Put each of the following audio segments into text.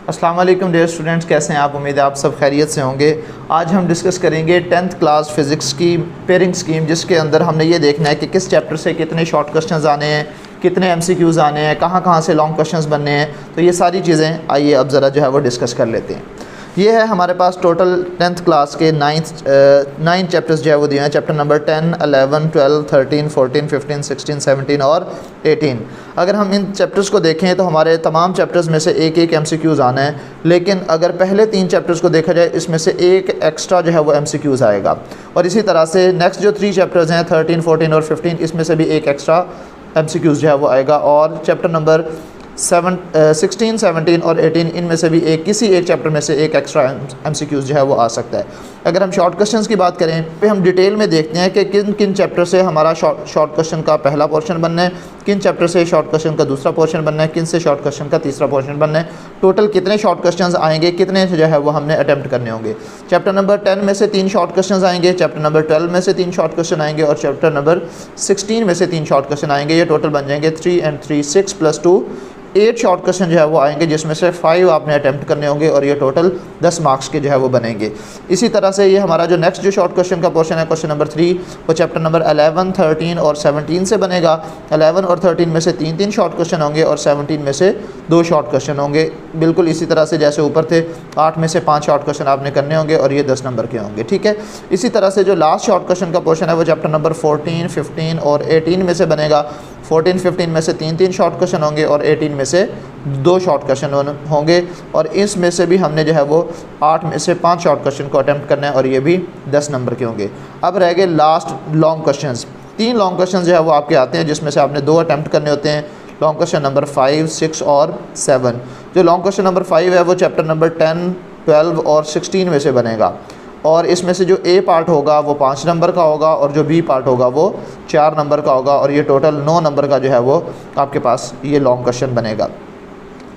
अस्सलाम वालेकुम dear students, कैसे हैं आप? उम्मीद है आप सब खैरियत से होंगे। आज हम डिस्कस करेंगे 10th क्लास फ़िज़िक्स की पेयरिंग स्कीम, जिसके अंदर हमने ये देखना है कि किस चैप्टर से कितने शॉर्ट क्वेश्चंस आने हैं, कितने MCQs आने हैं, कहाँ कहाँ से लॉन्ग क्वेश्चंस बनने हैं। तो ये सारी चीज़ें आइए अब ज़रा जो है वो डिस्कस कर लेते हैं। ये है हमारे पास टोटल 10th क्लास के 9 चैप्टर्स जो है वो दिए हैं। चैप्टर नंबर 10, 11, 12, 13, 14, 15, 16, 17 और 18। अगर हम इन चैप्टर्स को देखें तो हमारे तमाम चैप्टर्स में से एक एक MCQs आना है, लेकिन अगर पहले 3 चैप्टर्स को देखा जाए इसमें से एक एक्स्ट्रा जो है वो MCQs आएगा। और इसी तरह से नेक्स्ट जो 3 चैप्टर्स हैं 13, 14 और 15, इसमें से भी एक एक्स्ट्रा MCQs जो है वो आएगा। और चैप्टर नंबर 16, 17 और 18, इनमें से भी किसी एक चैप्टर में से एक एक्स्ट्रा MCQs जो है वो आ सकता है। अगर हम शॉर्ट क्वेश्चंस की बात करें तो हम डिटेल में देखते हैं कि किन किन चैप्टर से हमारा शॉर्ट क्वेश्चन का पहला पोर्शन बनना है, किन चैप्टर से शॉर्ट क्वेश्चन का दूसरा पोर्शन बनना है, किन से शॉर्ट क्वेश्चन का तीसरा पोर्शन बनना है, टोटल कितने शॉर्ट क्वेश्चंस आएंगे, कितने जो है वो हमने अटैम्प्ट करने होंगे। चैप्टर नंबर 10 में से 3 शॉर्ट क्वेश्चन आएंगे, चैप्टर नंबर 12 में से 3 शॉर्ट क्वेश्चन आएंगे और चैप्टर नंबर 16 में से 3 शॉर्ट क्वेश्चन आएंगे। ये टोटल बन जाएंगे 3 and 3 6 + 2 8 शॉर्ट क्वेश्चन जो है वो आएंगे, जिसमें से 5 आपने अटैम्प्ट करने होंगे और ये टोटल 10 मार्क्स के जो है वो बनेंगे। इसी तरह से ये हमारा जो नेक्स्ट जो शॉर्ट क्वेश्चन का पोर्शन है, क्वेश्चन नंबर 3, वो चैप्टर नंबर 11, 13 और 17 से बनेगा। 11 और 13 में से 3 शॉर्ट क्वेश्चन होंगे और 17 में से 2 शॉर्ट क्वेश्चन होंगे। बिल्कुल इसी तरह से जैसे ऊपर थे, 8 में से 5 शॉर्ट क्वेश्चन आपने करने होंगे और ये 10 नंबर के होंगे, ठीक है। इसी तरह से जो लास्ट शॉर्ट क्वेश्चन का पोर्शन है वो चैप्टर नंबर 14, 15 और 18 में से बनेगा। 14, 15 में से 3 शॉर्ट क्वेश्चन होंगे और 18 में से 2 शॉर्ट क्वेश्चन होंगे। और इसमें से भी हमने जो है वो 8 में से 5 शॉर्ट क्वेश्चन को अटैम्प्ट करना है और ये भी 10 नंबर के होंगे। अब रह गए last long questions. 3 long question जो है वो आपके आते हैं, जिसमें से आपने 2 अटैम्प्ट करने होते हैं। लॉन्ग क्वेश्चन नंबर 5, 6 और 7। जो लॉन्ग क्वेश्चन नंबर 5 है वो चैप्टर नंबर 10, 12 और 16 में से बनेगा। और इसमें से जो A पार्ट होगा वो 5 नंबर का होगा और जो B पार्ट होगा वो 4 नंबर का होगा और ये टोटल 9 नंबर का जो है वो आपके पास ये लॉन्ग क्वेश्चन बनेगा।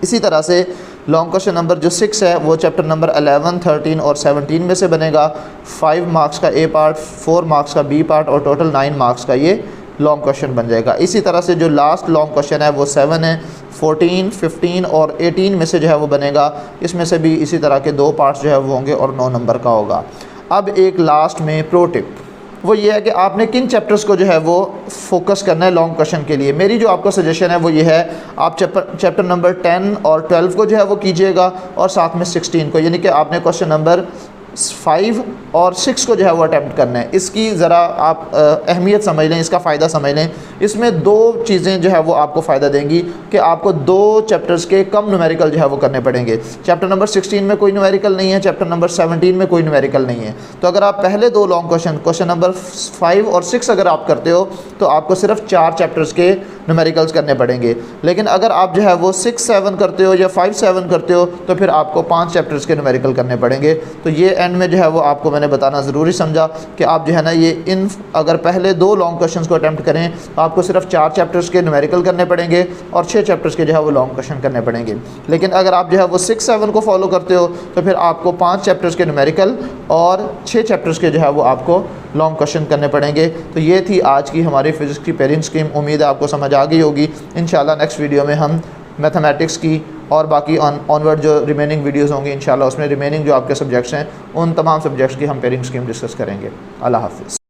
इसी तरह से लॉन्ग क्वेश्चन नंबर जो 6 है वो चैप्टर नंबर 11, 13 और 17 में से बनेगा। 5 मार्क्स का A पार्ट, 4 मार्क्स का B पार्ट और टोटल 9 मार्क्स का ये लॉन्ग क्वेश्चन बन जाएगा। इसी तरह से जो लास्ट लॉन्ग क्वेश्चन है वो 7 है। 14, 15 और 18 में से जो है वो बनेगा। इसमें से भी इसी तरह के 2 पार्ट्स जो है वो होंगे और 9 नंबर का होगा। अब एक लास्ट में प्रो टिप, वो ये है कि आपने किन चैप्टर्स को जो है वो फोकस करना है लॉन्ग क्वेश्चन के लिए। मेरी जो आपको सजेशन है वो ये है, आप चैप्टर नंबर 10 और 12 को जो है वो कीजिएगा और साथ में 16 को, यानी कि आपने क्वेश्चन नंबर 5 और 6 को जो है वो अटैम्प्ट करना है। इसकी ज़रा आप अहमियत समझ लें, इसका फ़ायदा समझ लें। इसमें 2 चीज़ें जो है वो आपको फ़ायदा देंगी कि आपको 2 चैप्टर्स के कम न्यूमेरिकल जो है वो करने पड़ेंगे। चैप्टर नंबर 16 में कोई न्यूमेरिकल नहीं है, चैप्टर नंबर 17 में कोई न्यूमेरिकल नहीं है। तो अगर आप पहले 2 लॉन्ग क्वेश्चन नंबर 5 और 6 अगर आप करते हो तो आपको सिर्फ 4 चैप्टर्स के न्यूमेरिकल्स करने पड़ेंगे। लेकिन अगर आप जो है वो 6, 7 करते हो या 5, 7 करते हो तो फिर आपको 5 चैप्टर्स के न्यूमेरिकल करने पड़ेंगे। तो ये एंड में जो है वो आपको मैंने बताना ज़रूरी समझा कि आप जो है ना ये अगर पहले 2 लॉन्ग क्वेश्चंस को अटैम्प्ट करें तो आपको सिर्फ 4 चैप्टर्स के न्यूमेरिकल करने पड़ेंगे और 6 चैप्टर्स के जो है वो लॉन्ग क्वेश्चन करने पड़ेंगे। लेकिन अगर आप जो है वो 6, 7 को फॉलो करते हो तो फिर आपको 5 चैप्टर्स के न्यूमेरिकल और 6 चैप्टर्स के जो है वो आपको लॉन्ग क्वेश्चन करने पड़ेंगे। तो ये थी आज की हमारी फिज़िक्स की पेयरिंग स्कीम। उम्मीद है आपको समझ आ गई होगी। इंशाल्लाह नेक्स्ट वीडियो में हम मैथमेटिक्स की और बाकी ऑनवर्ड जो रिमेनिंग वीडियोस होंगी इंशाल्लाह उसमें रिमेनिंग जो आपके सब्जेक्ट्स हैं उन तमाम सब्जेक्ट्स की हम पेयरिंग स्कीम डिस्कस करेंगे। अल्लाह हाफ़िज़।